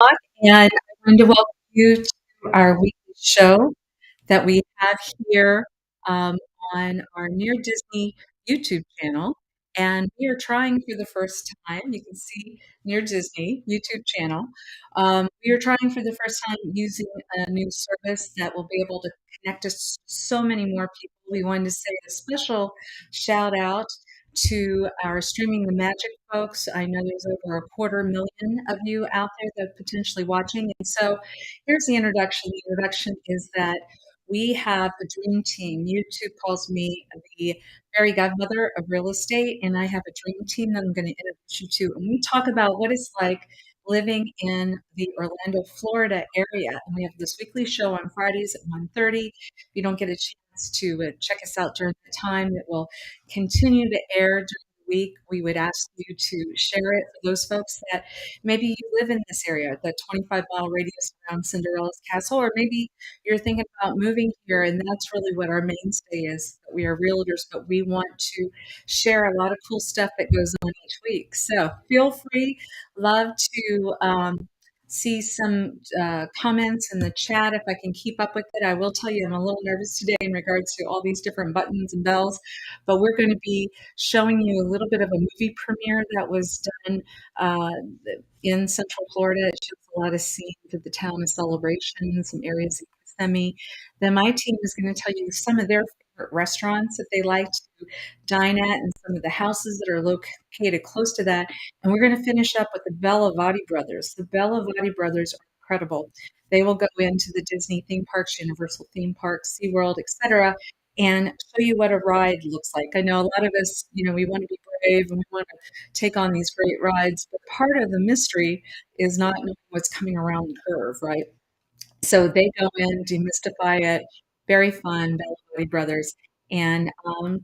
And I wanted to welcome you to our weekly show that we have here um, on our Near Disney YouTube channel. And we are trying for the first time, you can see Near Disney YouTube channel. We are trying for the first time using a new service that will be able to connect us to so many more people. We wanted to say a special shout out to our Streaming the Magic folks. I know there's over a 250,000 of you out there that are potentially watching. And so here's the introduction. The introduction is that we have a dream team. YouTube calls me the fairy godmother of real estate, and I have a dream team that I'm going to introduce you to. And we talk about what it's like living in the Orlando, Florida area. And we have this weekly show on Fridays at 1:30. If you don't get a chance to check us out during the time, it will continue to air during the week. We would ask you to share it for those folks that maybe you live in this area, the 25-mile radius around Cinderella's castle, or maybe you're thinking about moving here, and that's really what our mainstay is. We are realtors, but we want to share a lot of cool stuff that goes on each week. So feel free. Love to see some comments in the chat if I can keep up with it. I will tell you I'm a little nervous today in regards to all these different buttons and bells, but we're going to be showing you a little bit of a movie premiere that was done uh, in Central Florida. It shows a lot of scenes of the town of Celebration, some areas of Kissimmee. Then my team is going to tell you some of their favorite restaurants that they like to dine at and some of the houses that are located close to that. And we're going to finish up with the Bellavotti Brothers. The Bellavotti Brothers are incredible. They will go into the Disney theme parks, Universal theme parks, SeaWorld, etc., and show you what a ride looks like. I know a lot of us, we want to be brave and we want to take on these great rides, but part of the mystery is not knowing what's coming around the curve, right? So they go in, demystify it. Very fun, Bellavotti Brothers. And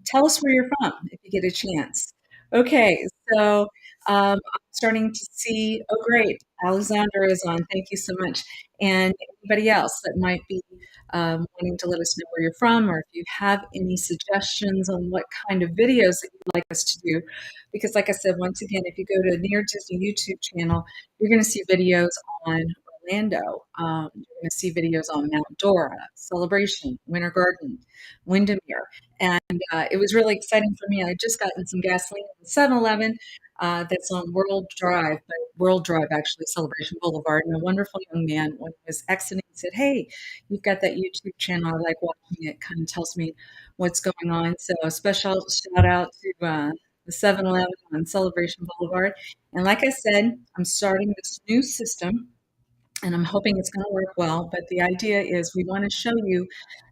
tell us where you're from if you get a chance. Okay, so I'm starting to see, oh, great, Alexander is on. Thank you so much. And anybody else that might be wanting to let us know where you're from, or if you have any suggestions on what kind of videos that you'd like us to do. Because, like I said, once again, if you go to Near Disney YouTube channel, you're going to see videos on Orlando. You're going to see videos on Mount Dora, Celebration, Winter Garden, Windermere. And it was really exciting for me. I had just gotten some gasoline at 7-Eleven that's on World Drive, actually, Celebration Boulevard. And a wonderful young man, when he was exiting, said, "Hey, you've got that YouTube channel. I like watching it. Kind of tells me what's going on." So a special shout out to the 7-Eleven on Celebration Boulevard. And like I said, I'm starting this new system and I'm hoping it's going to work well. But the idea is we want to show you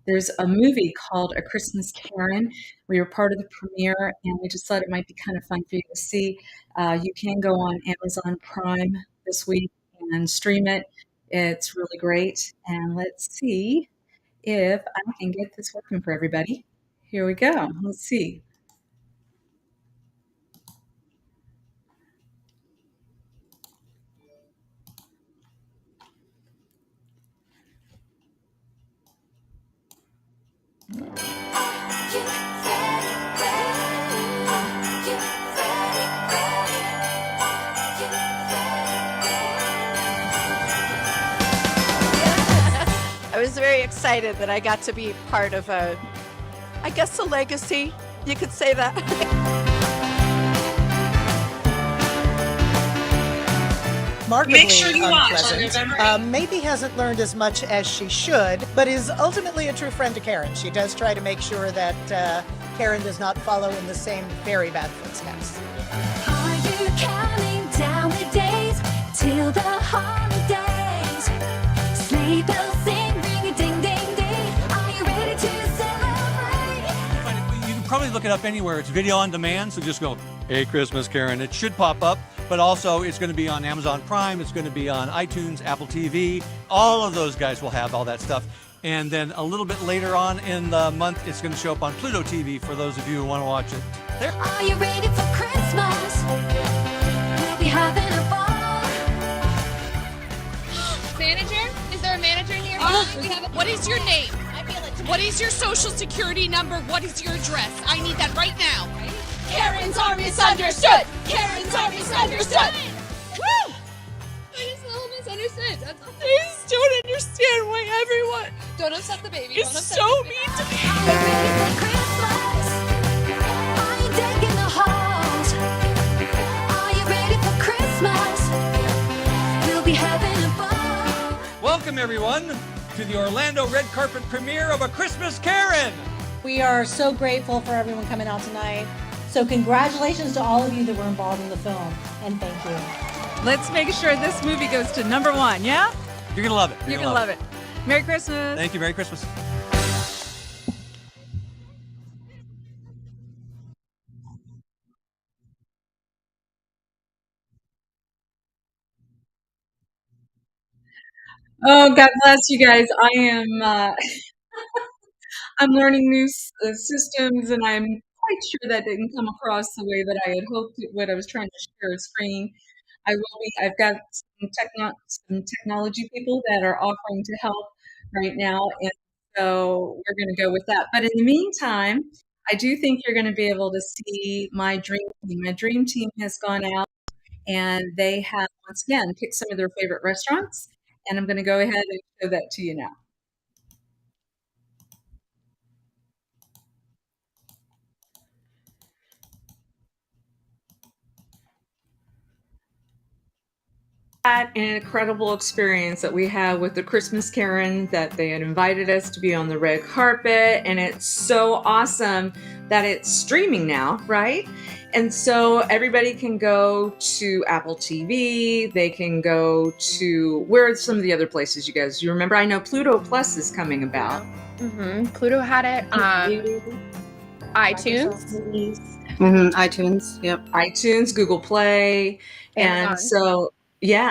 there's a movie called A Christmas Karen. We were part of the premiere, and we just thought it might be kind of fun for you to see. You can go on Amazon Prime this week and stream it. It's really great. And let's see if I can get this working for everybody. Here we go. Let's see. I was very excited that I got to be part of a legacy. You could say that. Make sure you watch on November 8th. Maybe hasn't learned as much as she should, but is ultimately a true friend to Karen. She does try to make sure that Karen does not follow in the same very bad footsteps. Are you counting down the days till the holidays? Sleigh bells sing, ring a ding ding ding. Are you ready to celebrate? You can probably look it up anywhere. It's video on demand, so just go, "Hey Christmas Karen." It should pop up, but also it's going to be on Amazon Prime. It's going to be on iTunes, Apple TV. All of those guys will have all that stuff. And then a little bit later on in the month, it's going to show up on Pluto TV for those of you who want to watch it there. Are you ready for Christmas? We'll be having a ball. Manager? Is there a manager here? What is your name? What is your social security number? What is your address? I need that right now. Karens are misunderstood. Karens are misunderstood. Woo! I just so misunderstood. I just don't understand why everyone don't upset the baby. Is so mean to me. Are you ready for Christmas? Are you decking the halls? Are you ready for Christmas? We'll be having a ball. Welcome, everyone, to the Orlando red carpet premiere of A Christmas Karen. We are so grateful for everyone coming out tonight. So congratulations to all of you that were involved in the film, and thank you. Let's make sure this movie goes to #1, yeah? You're gonna love it. You're gonna love it. Merry Christmas. Thank you. Merry Christmas. Oh, God bless you guys. I am I'm learning new systems, and I'm quite sure that didn't come across the way that I had hoped it would. I was trying to share a screen. I've got some technology people that are offering to help right now, and so we're going to go with that. But in the meantime, I do think you're going to be able to see my dream team. My dream team has gone out, and they have once again picked some of their favorite restaurants, and I'm going to go ahead and show that to you now. An incredible experience that we had with the Christmas Karen, that they had invited us to be on the red carpet, and it's so awesome that it's streaming now, right? And so everybody can go to Apple TV, they can go to, where are some of the other places, you guys? You remember? I know Pluto Plus is coming about. Pluto had it. iTunes. iTunes, yep. iTunes, Google Play, and Amazon.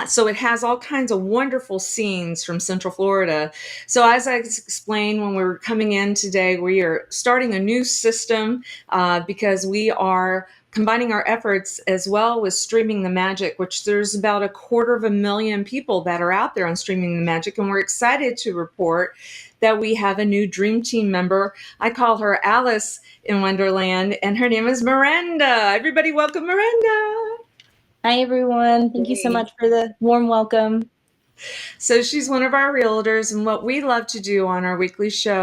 so it has all kinds of wonderful scenes from Central Florida. So as I explained when we were coming in today, we are starting a new system because we are combining our efforts as well with Streaming the Magic, which there's about 250,000 people that are out there on Streaming the Magic, and we're excited to report that we have a new Dream Team member. I call her Alice in Wonderland, and her name is Miranda. Everybody welcome Miranda. Hi, everyone. Thank you so much for the warm welcome. So she's one of our realtors, and what we love to do on our weekly show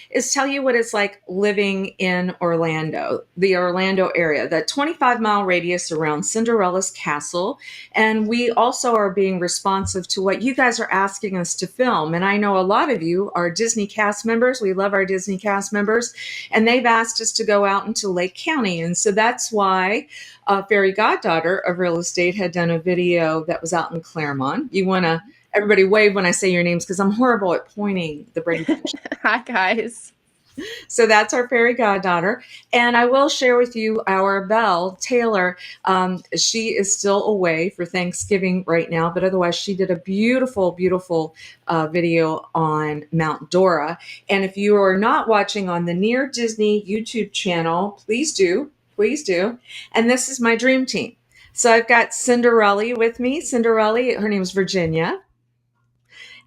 is tell you what it's like living in Orlando, the Orlando area, that 25-mile radius around Cinderella's castle. And we also are being responsive to what you guys are asking us to film. And I know a lot of you are Disney cast members. We love our Disney cast members, and they've asked us to go out into Lake County. And so that's why Fairy Goddaughter of Real Estate had done a video that was out in Claremont. You want to everybody wave when I say your names, because I'm horrible at pointing the Brady Bunch. Hi, guys. So that's our fairy goddaughter. And I will share with you our Belle Taylor. She is still away for Thanksgiving right now, but otherwise she did a beautiful, beautiful video on Mount Dora. And if you are not watching on the Near Disney YouTube channel, please do. Please do. And this is my dream team. So I've got Cinderella with me. Cinderella, her name is Virginia.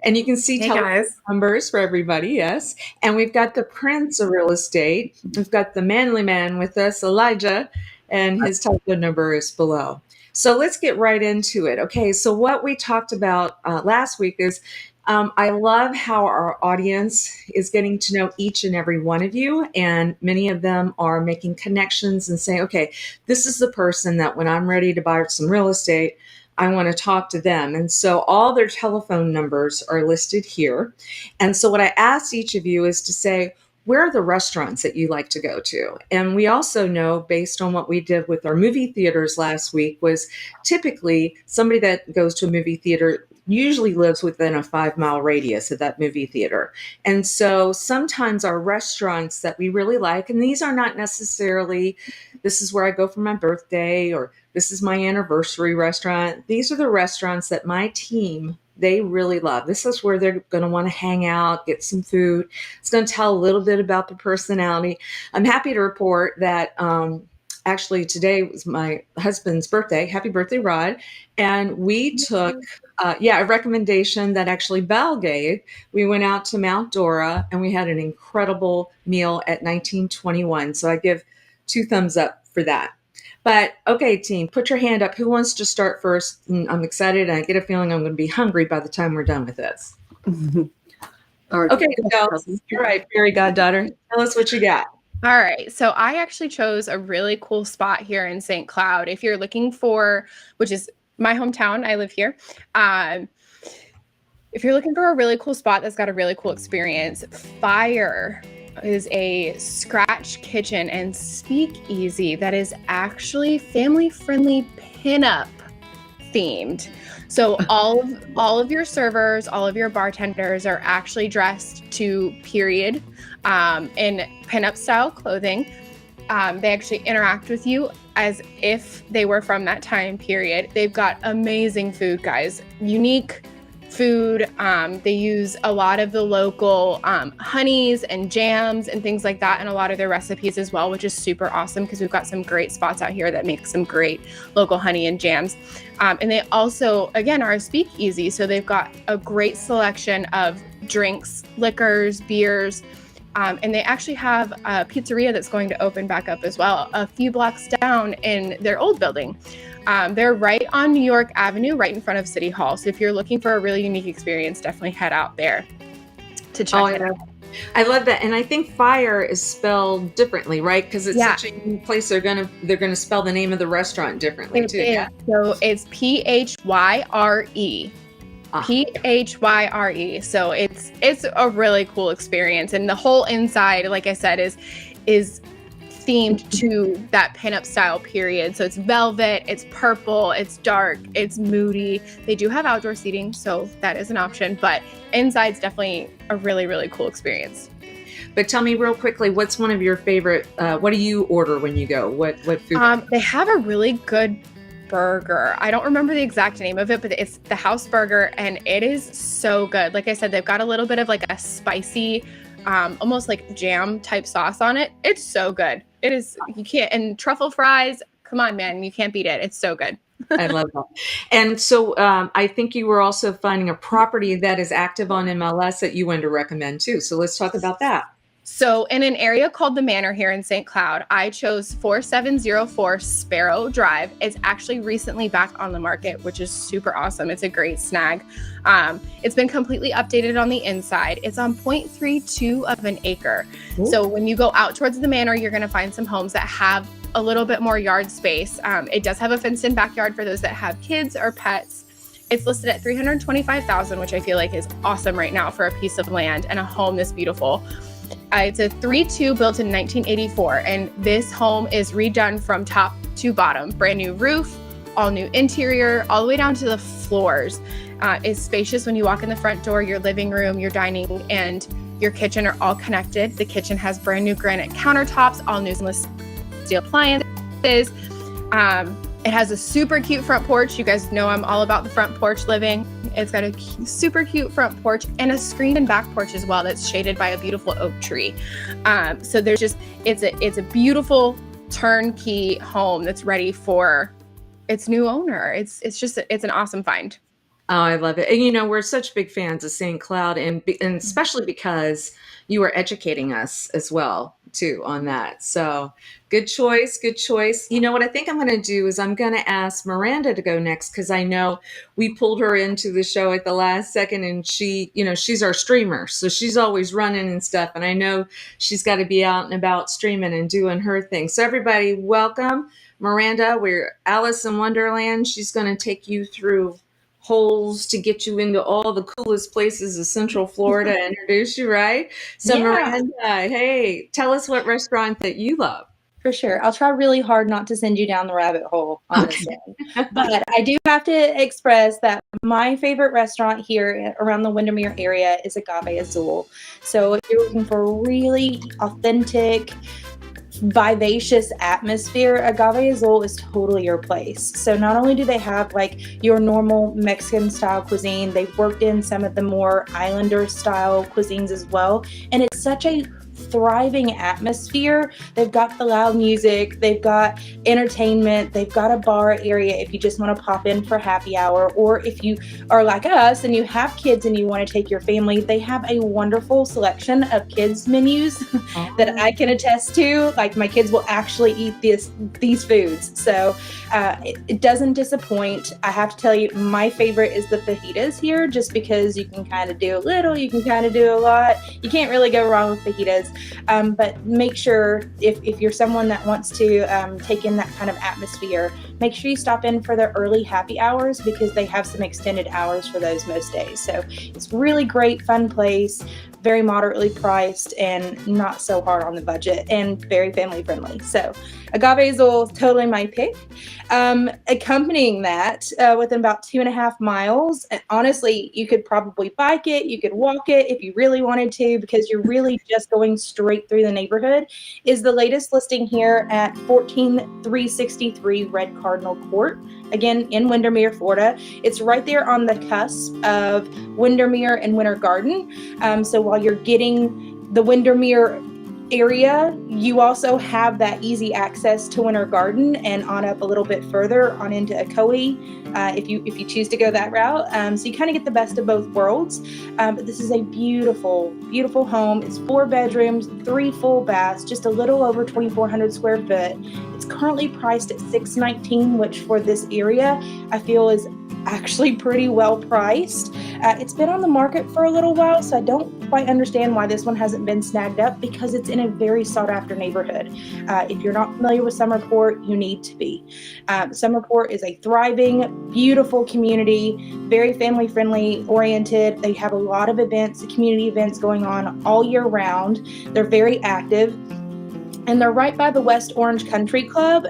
And you can see telephone numbers for everybody, yes. And we've got the Prince of Real Estate. We've got the manly man with us, Elijah, and his telephone number is below. So let's get right into it. Okay, so what we talked about last week is I love how our audience is getting to know each and every one of you, and many of them are making connections and saying, okay, this is the person that when I'm ready to buy some real estate, I want to talk to them. And so all their telephone numbers are listed here. And so what I asked each of you is to say, where are the restaurants that you like to go to? And we also know, based on what we did with our movie theaters last week, was typically somebody that goes to a movie theater usually lives within a 5-mile radius of that movie theater. And so sometimes our restaurants that we really like, and these are not necessarily, this is where I go for my birthday, or this is my anniversary restaurant. These are the restaurants that my team, they really love. This is where they're going to want to hang out, get some food. It's going to tell a little bit about the personality. I'm happy to report that actually today was my husband's birthday. Happy birthday, Rod. And we took, a recommendation that actually Belle gave. We went out to Mount Dora and we had an incredible meal at 1921. So I give 2 thumbs up for that. But okay, team, put your hand up. Who wants to start first? I'm excited. I get a feeling I'm going to be hungry by the time we're done with this. Okay, Michelle. All right, fairy goddaughter. Tell us what you got. All right. So I actually chose a really cool spot here in St. Cloud. If you're looking for, which is my hometown, I live here. If you're looking for a really cool spot that's got a really cool experience, Fire is a scratch kitchen and speakeasy that is actually family-friendly pinup themed. So all of your servers, all of your bartenders are actually dressed to period in pinup style clothing. They actually interact with you as if they were from that time period. They've got amazing food, guys. Unique food. They use a lot of the local honeys and jams and things like that in a lot of their recipes as well, which is super awesome because we've got some great spots out here that make some great local honey and jams. And they also, again, are a speakeasy. So they've got a great selection of drinks, liquors, beers. And they actually have a pizzeria that's going to open back up as well, a few blocks down in their old building. They're right on New York Avenue, right in front of City Hall. So if you're looking for a really unique experience, definitely head out there to check it out. I love that, and I think Fire is spelled differently, right? Because it's such a unique place. They're gonna spell the name of the restaurant differently too. Yeah. So it's Phyre. Phyre. So it's a really cool experience, and the whole inside, like I said, is themed to that pinup style period. So it's velvet, it's purple, it's dark, it's moody. They do have outdoor seating, so that is an option, but inside's definitely a really, really cool experience. But tell me real quickly, what's one of your favorite, what do you order when you go? What food? They have a really good burger. I don't remember the exact name of it, but it's the house burger, and it is so good. Like I said, they've got a little bit of like a spicy, almost like jam type sauce on it. It's so good. It is, you can't, and truffle fries, come on, man, you can't beat it. It's so good. I love that. And so I think you were also finding a property that is active on MLS that you wanted to recommend too. So let's talk about that. So in an area called the Manor here in St. Cloud, I chose 4704 Sparrow Drive. It's actually recently back on the market, which is super awesome. It's a great snag. It's been completely updated on the inside. It's on 0.32 of an acre. Ooh. So when you go out towards the Manor, you're going to find some homes that have a little bit more yard space. It does have a fenced-in backyard for those that have kids or pets. It's listed at $325,000, which I feel like is awesome right now for a piece of land and a home this beautiful. It's a 3-2 built in 1984, and this home is redone from top to bottom. Brand new roof, all new interior, all the way down to the floors. It's spacious when you walk in the front door. Your living room, your dining, and your kitchen are all connected. The kitchen has brand new granite countertops, all new stainless steel appliances. It has a super cute front porch. You guys know I'm all about the front porch living. It's got a super cute front porch and a screened-in back porch as well that's shaded by a beautiful oak tree. So there's just, it's a beautiful turnkey home that's ready for its new owner. It's an awesome find. Oh, I love it. And you know, we're such big fans of St. Cloud, and especially because you are educating us as well too on that. So good choice. Good choice. You know what I think I'm going to do is I'm going to ask Miranda to go next, because I know we pulled her into the show at the last second, and she, you know, she's our streamer. So she's always running and stuff. And I know she's got to be out and about streaming and doing her thing. So everybody, welcome Miranda. We're Alice in Wonderland. She's going to take you through holes to get you into all the coolest places of Central Florida and introduce you, right? So yeah. Miranda, hey, tell us what restaurant that you love. For sure. I'll try really hard not to send you down the rabbit hole on this one. But I do have to express that my favorite restaurant here around the Windermere area is Agave Azul. So if you're looking for a really authentic, vivacious atmosphere, Agave Azul is totally your place. So not only do they have like your normal Mexican style cuisine, they've worked in some of the more islander style cuisines as well. And it's such a thriving atmosphere. They've got the loud music, they've got entertainment, they've got a bar area if you just want to pop in for happy hour, or if you are like us and you have kids and you want to take your family, they have a wonderful selection of kids menus that I can attest to. Like, my kids will actually eat these foods. So it doesn't disappoint. I have to tell you, my favorite is the fajitas here, just because you can kind of do a little, you can kind of do a lot. You can't really go wrong with fajitas. But make sure, if you're someone that wants to take in that kind of atmosphere, make sure you stop in for their early happy hours, because they have some extended hours for those most days. So it's really great, fun place, very moderately priced and not so hard on the budget, and very family friendly. So Agave Azul, totally my pick. Accompanying that, within about 2.5 miles, and honestly, you could probably bike it, you could walk it if you really wanted to, because you're really just going straight through the neighborhood, is the latest listing here at 14363 Red Cardinal Court, again in Windermere, Florida. It's right there on the cusp of Windermere and Winter Garden. So while you're getting the Windermere area, you also have that easy access to Winter Garden and on up a little bit further on into Ocoee, if you choose to go that route. So you kind of get the best of both worlds. But this is a beautiful, beautiful home. It's 4 bedrooms, 3 full baths, just a little over 2,400 square foot. It's currently priced at $619, which for this area I feel is actually pretty well priced. It's been on the market for a little while, so I don't quite understand why this one hasn't been snagged up, because it's in a very sought after neighborhood. If you're not familiar with Summerport, you need to be. Summerport is a thriving, beautiful community, very family friendly oriented. They have a lot of events, community events going on all year round. They're very active, and they're right by the West Orange Country Club.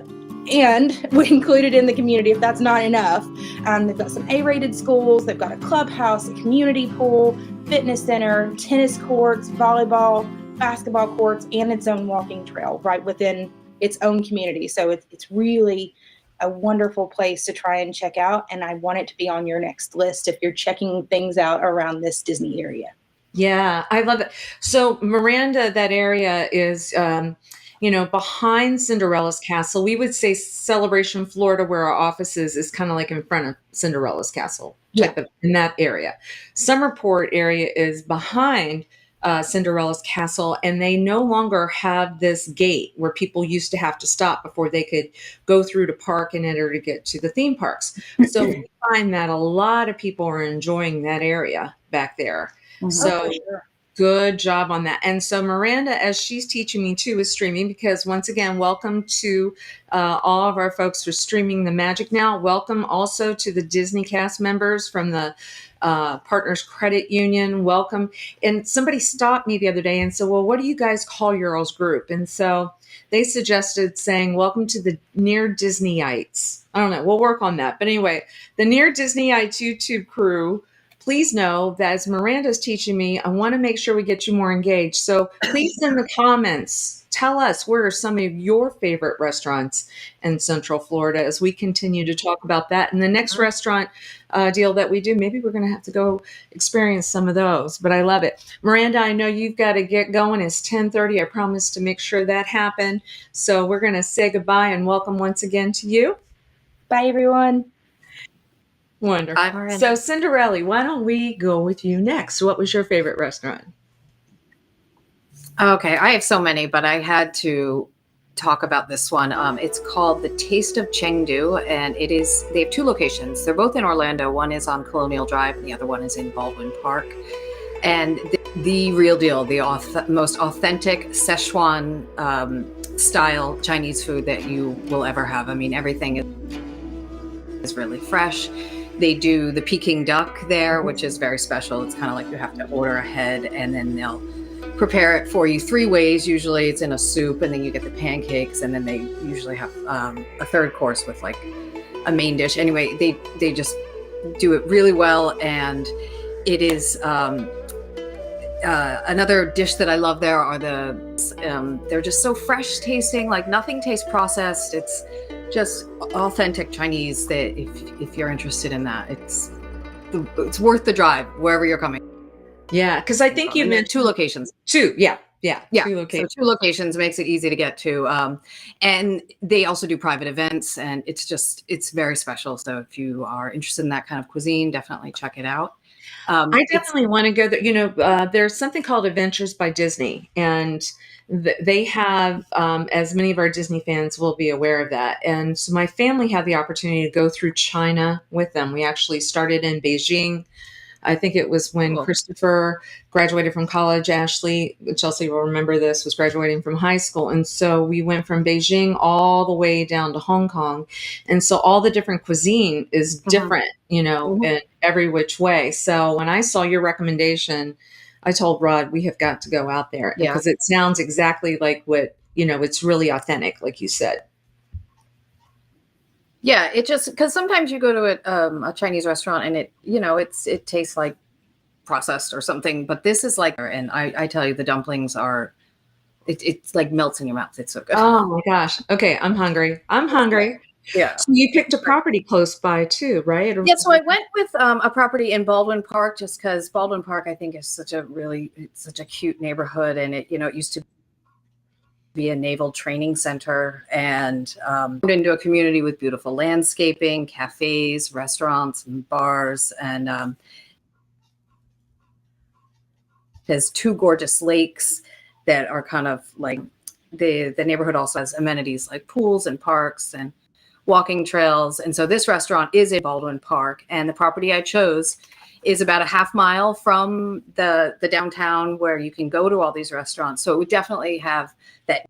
And we included in the community, if that's not enough, they've got some A-rated schools, they've got a clubhouse, a community pool, fitness center, tennis courts, volleyball, basketball courts, and its own walking trail right within its own community. So it's really a wonderful place to try and check out, and I want it to be on your next list if you're checking things out around this Disney area. Yeah, I love it. So Miranda, that area is behind Cinderella's castle. We would say Celebration, Florida, where our office is kind of like in front of Cinderella's castle, in that area. Summerport area is behind Cinderella's castle, and they no longer have this gate where people used to have to stop before they could go through to park and enter to get to the theme parks. So we find that a lot of people are enjoying that area back there. So good job on that. And so Miranda, as she's teaching me too, is streaming, because once again, welcome to all of our folks for streaming the magic now. Welcome also to the Disney cast members from the Partners Credit Union. Welcome. And somebody stopped me the other day and said, well, what do you guys call your all's group? And so they suggested saying, welcome to the Near Disneyites. I don't know. We'll work on that. But anyway, the Near Disneyites YouTube crew, please know that as Miranda's teaching me, I want to make sure we get you more engaged. So please in the comments, tell us where are some of your favorite restaurants in Central Florida as we continue to talk about that. And the next restaurant deal that we do, maybe we're going to have to go experience some of those, but I love it. Miranda, I know you've got to get going. It's 10:30. I promised to make sure that happened. So we're going to say goodbye and welcome once again to you. Bye, everyone. Wonderful. So Cinderella, why don't we go with you next? What was your favorite restaurant? Okay, I have so many, but I had to talk about this one. It's called The Taste of Chengdu, and they have 2 locations. They're both in Orlando. One is on Colonial Drive, and the other one is in Baldwin Park. And the real deal, the most authentic Szechuan style Chinese food that you will ever have. I mean, everything is really fresh. They do the Peking duck there, which is very special. It's kind of like you have to order ahead, and then they'll prepare it for you 3 ways. Usually it's in a soup, and then you get the pancakes, and then they usually have a third course with like a main dish. Anyway, they just do it really well, and it is another dish that I love there are they're just so fresh tasting, like nothing tastes processed. It's just authentic Chinese. That if you're interested in that, it's worth the drive wherever you're coming. Yeah, because I think you meant 2 locations. 2, yeah. Yeah, Yeah, 2 so locations. 2 locations makes it easy to get to, and they also do private events, and it's very special. So if you are interested in that kind of cuisine, definitely check it out. I It's definitely wanna go there. There's something called Adventures by Disney, and they have, as many of our Disney fans will be aware of that, and so my family had the opportunity to go through China with them. We actually started in Beijing. I think it was when cool. Christopher graduated from college. Ashley, Chelsea will remember this, was graduating from high school. And so we went from Beijing all the way down to Hong Kong. And so all the different cuisine is Mhm, different, mhm. in every which way. So when I saw your recommendation, I told Rod, we have got to go out there Yeah. because it sounds exactly like what, it's really authentic, like you said. Yeah, it just because sometimes you go to a Chinese restaurant and it tastes like processed or something, but this is like, and I tell you, the dumplings are it's like melts in your mouth. It's so good. Oh my gosh. Okay. I'm hungry. I'm hungry. Yeah. So you picked a property close by too, right? Yeah, so I went with a property in Baldwin Park just because Baldwin Park I think is it's such a cute neighborhood, and it used to be a naval training center, and into a community with beautiful landscaping, cafes, restaurants, and bars, and has 2 gorgeous lakes that are kind of like the neighborhood also has amenities like pools and parks and walking trails. And so this restaurant is in Baldwin Park, and the property I chose is about a half mile from the downtown where you can go to all these restaurants. So it would definitely have that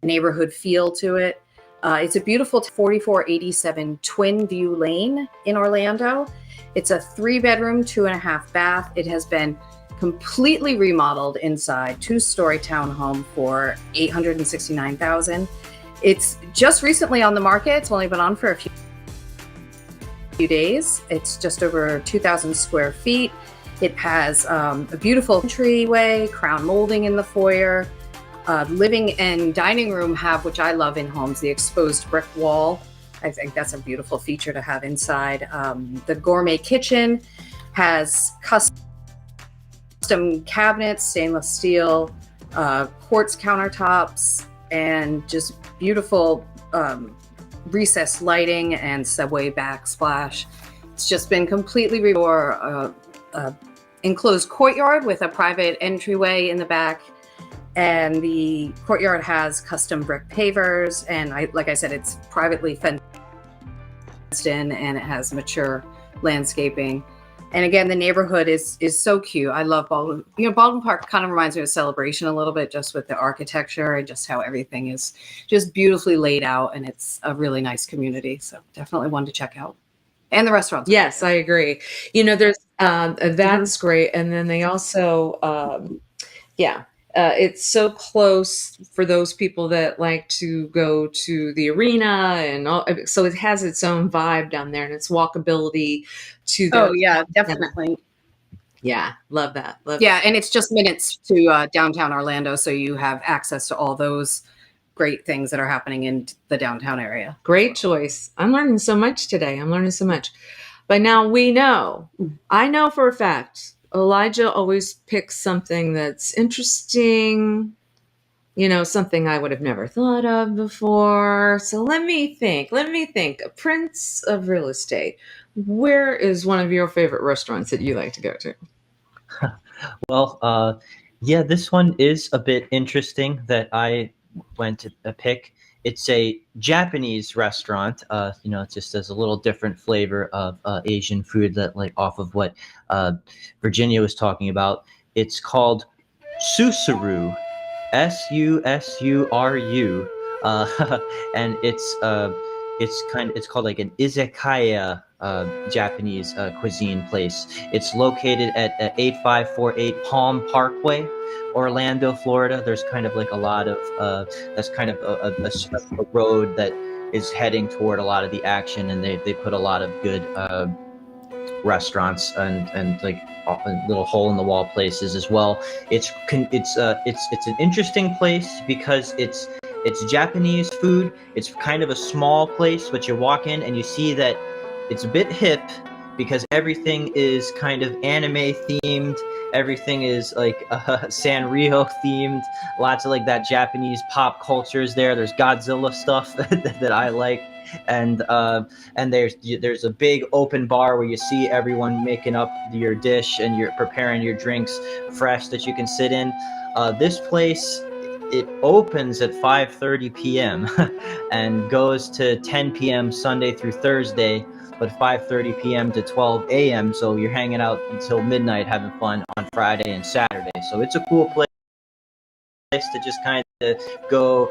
neighborhood feel to it. It's a beautiful 4487 Twin View Lane in Orlando. It's a 3-bedroom, 2.5 bath. It has been completely remodeled inside, 2-story townhome for $869,000. It's just recently on the market. It's only been on for a few days. It's just over 2,000 square feet. It has a beautiful entryway, crown molding in the foyer. Living and dining room have, which I love in homes, the exposed brick wall. I think that's a beautiful feature to have inside. The gourmet kitchen has custom cabinets, stainless steel, quartz countertops, and just beautiful recessed lighting and subway backsplash. It's just been completely restored. Enclosed courtyard with a private entryway in the back. And the courtyard has custom brick pavers, and like I said, it's privately fenced in, and it has mature landscaping. And again, the neighborhood is so cute. I love Baldwin. Baldwin Park kind of reminds me of Celebration a little bit, just with the architecture and just how everything is just beautifully laid out, and it's a really nice community. So definitely one to check out. And the restaurants. Yes, I agree. There's that's great, and then they also, it's so close for those people that like to go to the arena and all. So it has its own vibe down there, and it's walkability to the. Oh yeah, definitely. Yeah, love that. Yeah, and it's just minutes to downtown Orlando, so you have access to all those great things that are happening in the downtown area. Great choice. I'm learning so much today. I'm learning so much. But now we know. I know for a fact Elijah always picks something that's interesting, something I would have never thought of before. So let me think. A Prince of Real Estate. Where is one of your favorite restaurants that you like to go to? Well, yeah, this one is a bit interesting that I went to pick. It's a Japanese restaurant. It just has a little different flavor of Asian food that, like, off of what Virginia was talking about. It's called Susuru, Susuru, and it's called like an izakaya Japanese cuisine place. It's located at 8548 Palm Parkway, Orlando, Florida. There's kind of like a lot of that's kind of a road that is heading toward a lot of the action, and they put a lot of good restaurants and like little hole in the wall places as well. It's an interesting place because it's Japanese food. It's kind of a small place, but you walk in and you see that it's a bit hip, because everything is kind of anime themed. Everything is like Sanrio themed. Lots of like that Japanese pop culture is there. There's Godzilla stuff that I like, and there's a big open bar where you see everyone making up your dish and you're preparing your drinks fresh that you can sit in. This place, it opens at 5:30 p.m. and goes to 10 p.m. Sunday through Thursday, but 5:30 p.m. to 12 a.m. So you're hanging out until midnight having fun on Friday and Saturday. So it's a cool place to just kind of go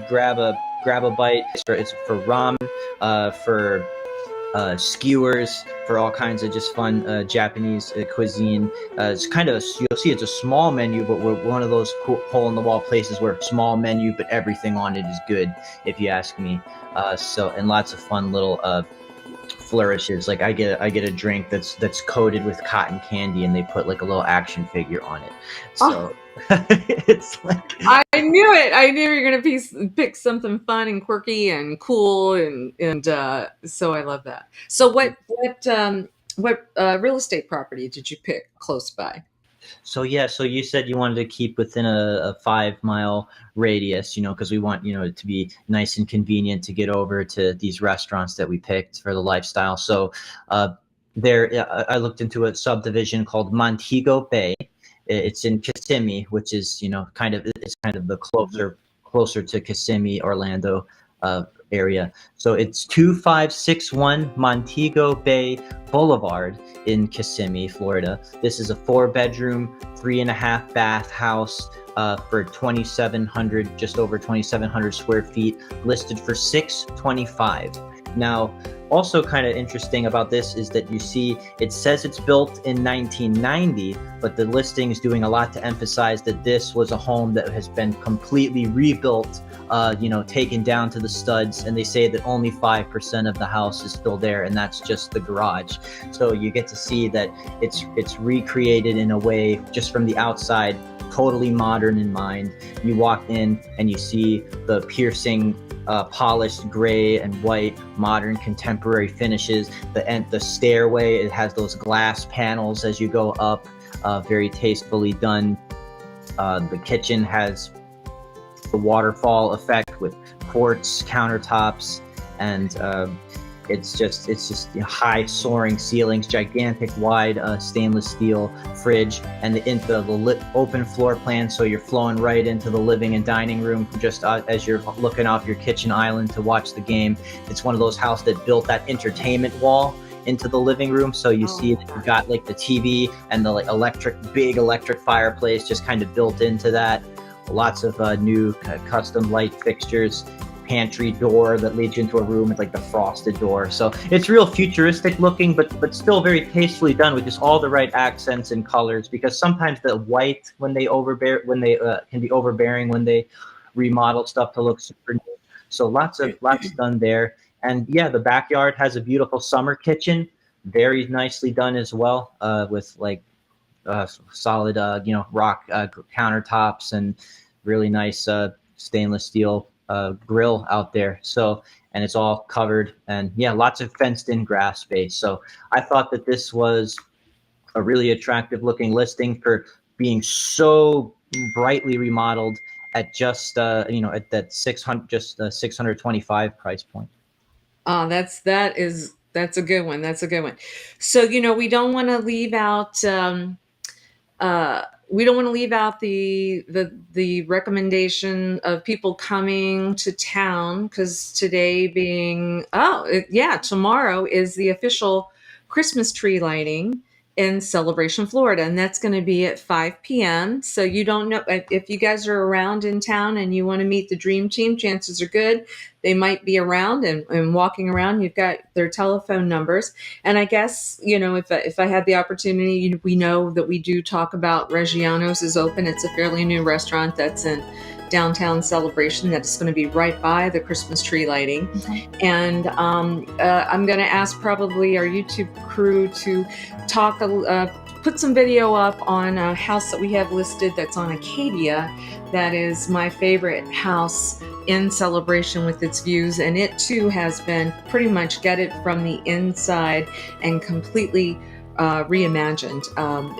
grab a bite. It's for ramen, for skewers, for all kinds of just fun Japanese cuisine. It's kind of you'll see it's a small menu, but we're one of those cool hole in the wall places where small menu, but everything on it is good, if you ask me. And lots of fun little flourishes. Like I get a drink that's coated with cotton candy, and they put like a little action figure on it. So it's like I knew it. I knew you were gonna pick something fun and quirky and cool, and so I love that. So what real estate property did you pick close by? So you said you wanted to keep within a 5 mile radius, because we want, it to be nice and convenient to get over to these restaurants that we picked for the lifestyle. So I looked into a subdivision called Montego Bay. It's in Kissimmee, which is, kind of the closer to Kissimmee, Orlando area. So it's 2561 Montego Bay Boulevard in Kissimmee, Florida. This is a 4-bedroom, 3.5 bath house for 2,700, just over 2,700 square feet, listed for $625. Now, also kind of interesting about this is that you see it says it's built in 1990, but the listing is doing a lot to emphasize that this was a home that has been completely rebuilt, taken down to the studs, and they say that only 5% of the house is still there, and that's just the garage. So you get to see that it's recreated in a way just from the outside, totally modern in mind. You walk in and you see the piercing polished gray and white modern contemporary finishes. The stairway, it has those glass panels as you go up, very tastefully done. The kitchen has the waterfall effect with quartz countertops, and it's just high soaring ceilings, gigantic wide stainless steel fridge, and the lit open floor plan, so you're flowing right into the living and dining room just as you're looking off your kitchen island to watch the game. It's one of those houses that built that entertainment wall into the living room, so you see that you've got like the TV and the big electric fireplace just kind of built into that. Lots of new custom light fixtures, pantry door that leads you into a room with like the frosted door. So it's real futuristic looking, but still very tastefully done with just all the right accents and colors, because sometimes the white can be overbearing when they remodel stuff to look super new. So lots done there. And yeah, the backyard has a beautiful summer kitchen, very nicely done as well, with like solid rock countertops and really nice stainless steel grill out there. So, and it's all covered, and yeah, lots of fenced in grass space. So I thought that this was a really attractive looking listing for being so brightly remodeled at just at that 625 price point. That's a good one. That's a good one. So, we don't want to leave out the recommendation of people coming to town, because today being tomorrow is the official Christmas tree lighting in Celebration, Florida, and that's going to be at 5 p.m. So you don't know if you guys are around in town and you want to meet the dream team. Chances are good they might be around and walking around. You've got their telephone numbers, and I guess if I had the opportunity, we know that we do talk about Reggiano's is open. It's a fairly new restaurant that's in downtown Celebration that's going to be right by the Christmas tree lighting. And I'm going to ask probably our YouTube crew to put some video up on a house that we have listed that's on Acadia. That is my favorite house in celebration with its views, and it too has been pretty much gutted from the inside and completely reimagined,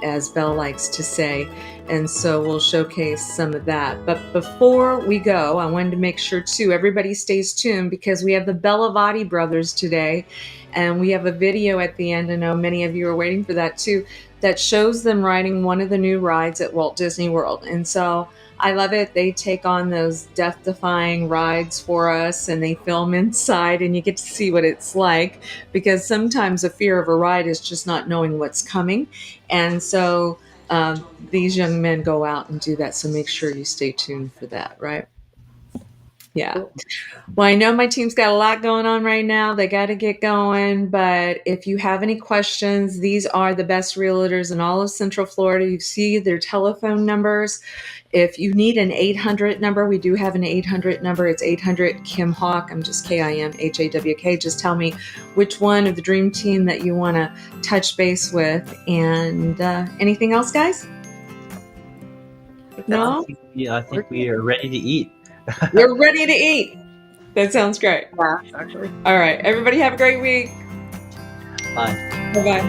as Belle likes to say. And so we'll showcase some of that. But before we go, I wanted to make sure too, everybody stays tuned, because we have the Bellavotti Brothers today, and we have a video at the end. I know many of you are waiting for that too, that shows them riding one of the new rides at Walt Disney World. And so I love it. They take on those death-defying rides for us, and they film inside, and you get to see what it's like, because sometimes a fear of a ride is just not knowing what's coming. And so these young men go out and do that. So make sure you stay tuned for that, right? Yeah. Well, I know my team's got a lot going on right now. They got to get going. But if you have any questions, these are the best realtors in all of Central Florida. You see their telephone numbers. If you need an 800 number, we do have an 800 number. It's 800 Kim Hawk. I'm just KIMHAWK. Just tell me which one of the dream team that you want to touch base with. And anything else, guys? No? I think we are ready to eat. We're ready to eat. That sounds great. Yeah, actually. All right. Everybody have a great week. Bye. Bye-bye.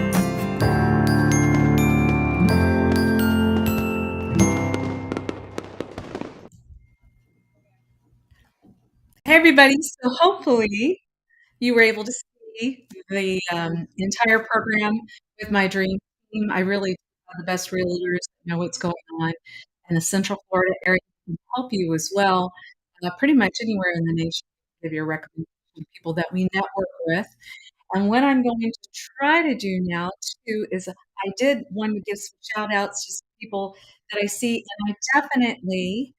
Hey, everybody. So hopefully you were able to see the entire program with my dream team. I really have the best realtors that know what's going on in the Central Florida area, can help you as well. Pretty much anywhere in the nation, give you a recommendation of people that we network with. And what I'm going to try to do now too is I did want to give some shout outs to some people that I see, and I definitely,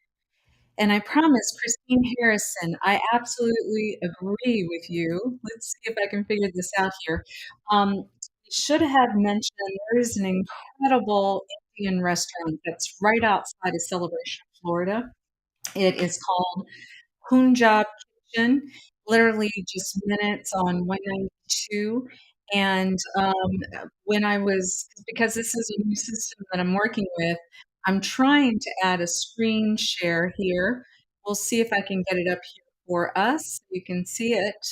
and I promise, Christine Harrison, I absolutely agree with you. Let's see if I can figure this out here. We should have mentioned there is an incredible Indian restaurant that's right outside of Celebration, Florida. It is called Punjab Kitchen, literally just minutes on 192. And when I was, because this is a new system that I'm working with, I'm trying to add a screen share here. We'll see if I can get it up here for us. You can see it.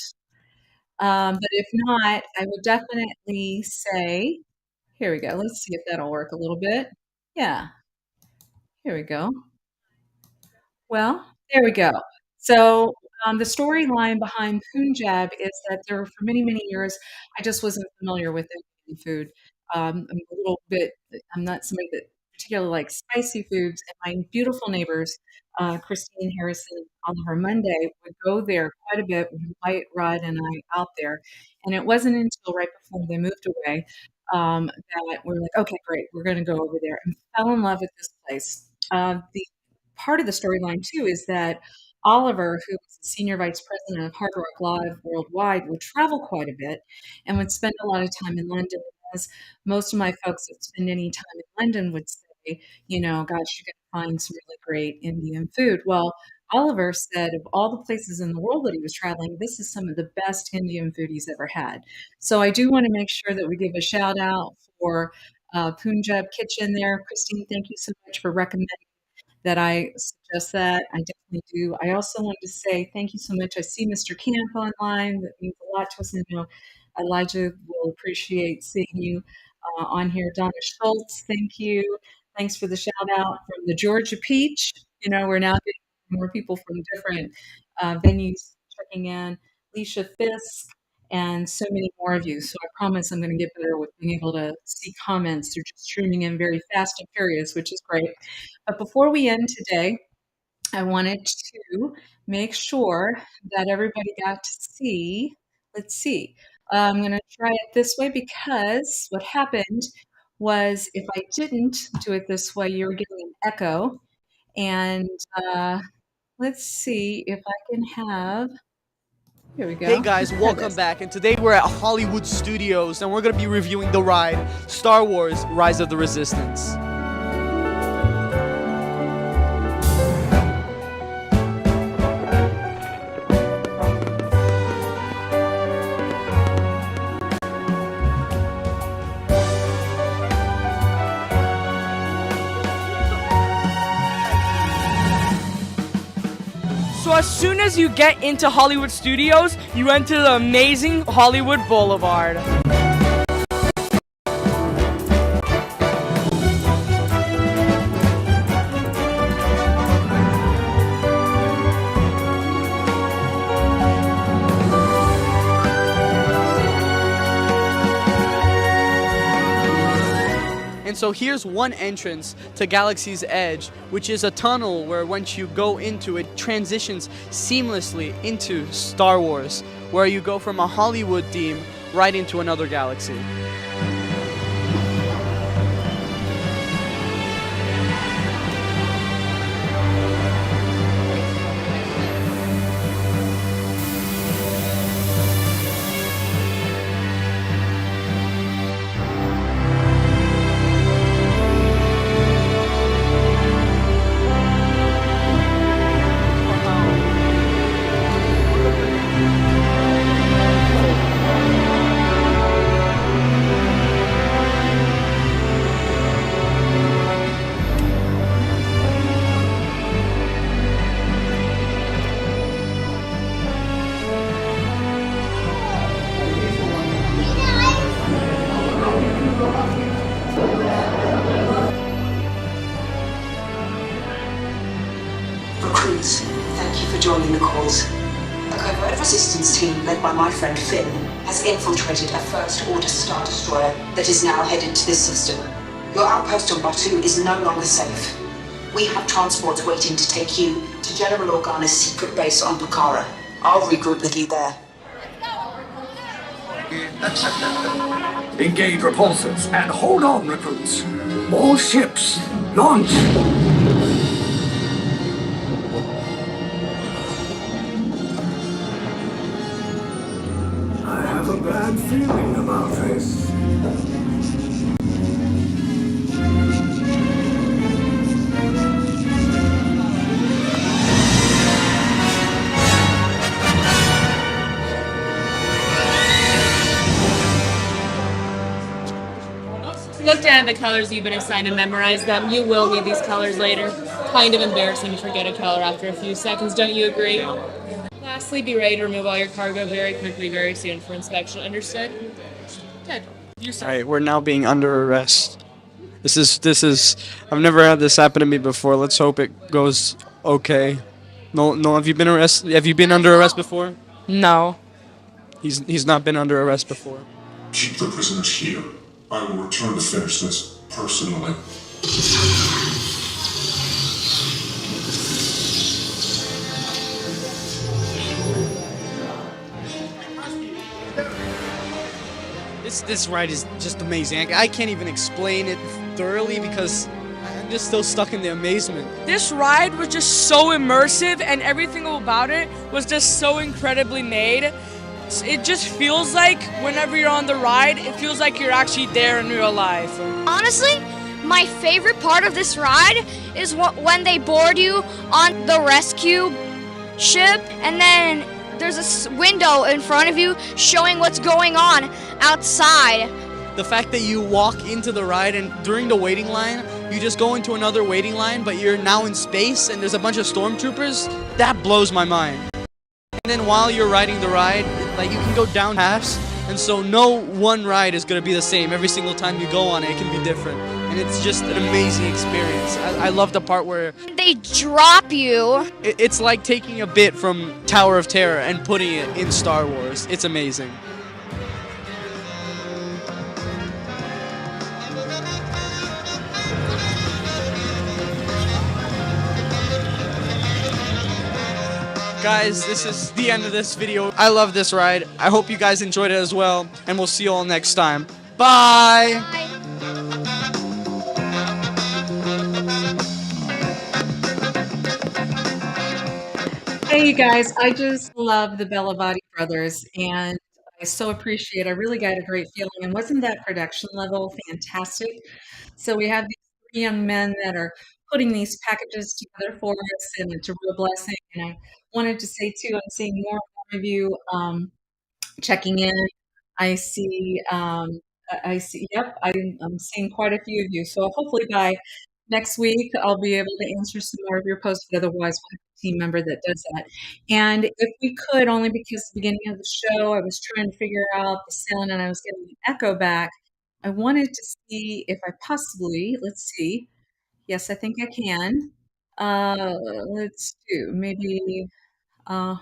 But if not, I would definitely say, here we go. Let's see if that'll work a little bit. Yeah, here we go. Well, there we go. So the storyline behind Punjab is that there, for many, many years, I just wasn't familiar with Indian food. I'm a little bit, I'm not somebody that particularly likes spicy foods. And my beautiful neighbors, Christine Harrison, on her Monday, would go there quite a bit with White Rod and I out there. And it wasn't until right before they moved away that we're like, okay, great, we're going to go over there, and fell in love with this place. The part of the storyline too is that Oliver, who was the senior vice president of Hard Rock Live Worldwide, would travel quite a bit and would spend a lot of time in London. As most of my folks that spend any time in London would say, you know, gosh, you're going to find some really great Indian food. Well, Oliver said of all the places in the world that he was traveling, this is some of the best Indian food he's ever had. So I do want to make sure that we give a shout out for Punjab Kitchen there. Christine, thank you so much for recommending that I suggest that. I definitely do. I also wanted to say thank you so much. I see Mr. Camp online. That means a lot to us. And, you know, Elijah will appreciate seeing you on here. Donna Schultz, thank you. Thanks for the shout out from the Georgia Peach. You know, we're now getting more people from different venues checking in. Alicia Fisk, and so many more of you. So I promise I'm going to get better with being able to see comments. They're just streaming in very fast and furious, which is great. But before we end today, I wanted to make sure that everybody got to see. Let's see. I'm going to try it this way, because what happened was if I didn't do it this way, you were getting an echo. And let's see if I can have. Here we go. Hey guys, welcome back. And today we're at Hollywood Studios and we're going to be reviewing the ride Star Wars Rise of the Resistance. So So as soon as you get into Hollywood Studios, you enter the amazing Hollywood Boulevard. And so here's one entrance to Galaxy's Edge, which is a tunnel where once you go into it, transitions seamlessly into Star Wars, where you go from a Hollywood theme right into another galaxy. Recruits, thank you for joining the cause. A covert resistance team led by my friend Finn has infiltrated a First Order Star Destroyer that is now headed to this system. Your outpost on Batu is no longer safe. We have transports waiting to take you to General Organa's secret base on Bukhara. I'll regroup with you there. Engage repulsors and hold on, recruits. All ships, launch! I have a bad feeling about this. Look down at the colors you've been assigned and memorize them. You will need these colors later. Kind of embarrassing to forget a color after a few seconds, don't you agree? Lastly, be ready to remove all your cargo very quickly, very soon for inspection. Understood? Good. All right, we're now being under arrest. This is. I've never had this happen to me before. Let's hope it goes okay. No. Have you been arrested? Have you been under arrest before? No. He's not been under arrest before. Keep the prisoners here. I will return to finish this personally. This ride is just amazing. I can't even explain it thoroughly because I'm just still stuck in the amazement. This ride was just so immersive and everything about it was just so incredibly made. It just feels like whenever you're on the ride, it feels like you're actually there in real life. Honestly, my favorite part of this ride is when they board you on the rescue ship and then there's a window in front of you showing what's going on outside. The fact that you walk into the ride and during the waiting line, you just go into another waiting line, but you're now in space and there's a bunch of stormtroopers, that blows my mind. And then while you're riding the ride, like you can go down paths, and so no one ride is going to be the same. Every single time you go on it, it can be different. And it's just an amazing experience. I love the part where they drop you. It's like taking a bit from Tower of Terror and putting it in Star Wars. It's amazing. Guys, this is the end of this video. I love this ride. I hope you guys enjoyed it as well, and we'll see you all next time. Bye! Hey, you guys, I just love the Bellavotti Brothers, and I so appreciate. I really got a great feeling, and wasn't that production level fantastic? So we have these three young men that are putting these packages together for us, and it's a real blessing. And I wanted to say too, I'm seeing more and more of you checking in. I see, I see. Yep, I'm seeing quite a few of you. So hopefully by next week I'll be able to answer some more of your posts, but otherwise we'll have a team member that does that. And if we could, only because the beginning of the show I was trying to figure out the sound and I was getting an echo back. I wanted to see if I possibly, let's see. Yes, I think I can. Let's do maybe uh,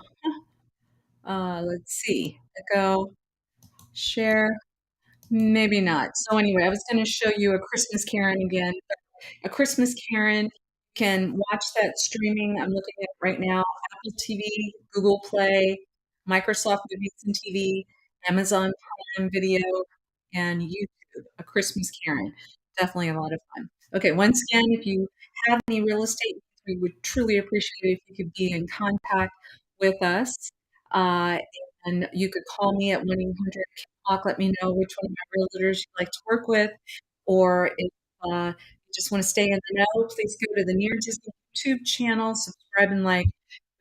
let's see. Echo, share. Maybe not. So anyway, I was going to show you a Christmas Karen again. A Christmas Karen, you can watch that streaming. I'm looking at it right now. Apple TV, Google Play, Microsoft Movies and TV, Amazon Prime Video, and YouTube. A Christmas Karen. Definitely a lot of fun. Okay, once again, if you have any real estate, we would truly appreciate it if you could be in contact with us. Uh, and you could call me at 1-800 talk. Let me know which one of my realtors you'd like to work with, or if you just want to stay in the know, please go to the Near Disney YouTube channel, subscribe and like.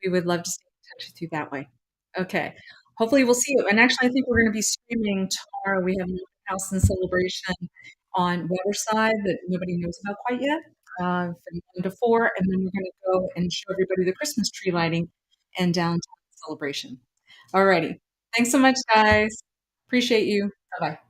We would love to stay in touch with you that way. Okay. Hopefully we'll see you. And actually, I think we're going to be streaming tomorrow. We have an open house and celebration on Waterside that nobody knows about quite yet, from 1 to 4. And then we're going to go and show everybody the Christmas tree lighting and downtown celebration. Alrighty. Thanks so much, guys. Appreciate you. Bye-bye.